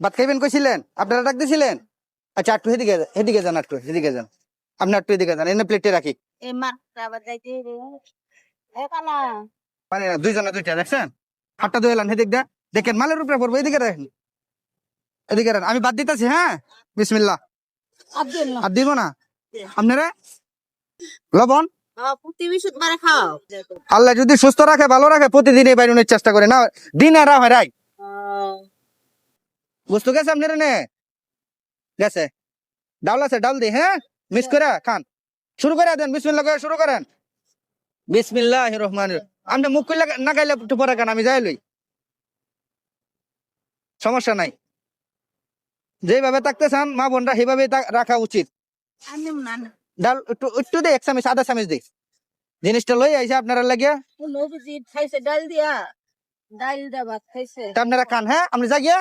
ভাত খাইবেন কইছিলেন? আপনারা ডাক দিছিলেন? আচ্ছা একটু হেদিকে যান, একটু হেদিকে যান। আপনি একটু এদিকে যান, এনে প্লেটে রাখি। এই মাছটা আবার যাইতে রে এ কালা মানে দুইজনে দুইটা দেখছেন? হাতটা ধুয়ে এলেন হেদিক দা। দেখেন মালের উপরে পড়বো, এদিকে রাখেন, এদিকে রাখেন। আমি বাদ দিতেছি, হ্যাঁ? বিসমিল্লাহ। আব্দুল না আর দিব না আপনারা লবণ। প্রতি বিশুদ্ধ মারে খাও আল্লাহ যদি সুস্থ রাখে, ভালো রাখে, প্রতিদিন এই বাইরুনের চেষ্টা করে না, দিন আর হয় রাই। বুঝতে গেছে আপনারা নে গেছে। ডাউল আছে, ডাউল দি, হ্যাঁ? মিস করে খান। শুরু করে দেন, বিসমিল্লাহ করে শুরু করেন। বিসমিল্লাহির রহমানির রহিম। আপনি মুখ খুললে না গাইলে একটু পরে খান, আমি যাই লই, সমস্যা নাই। যেভাবে থাকতে চান মা বোনরা সেইভাবে রাখা উচিত। আমি না ডাল একটু একটু দে, এক চামচ আধা চামচ দে। জিনিসটা লই আইসা আপনারা লাগিয়া নবীজি খাইছে ডাল দিয়া ডাল দা ভাত খাইছে তা আপনারা খান, হ্যাঁ? আপনি যাই গিয়া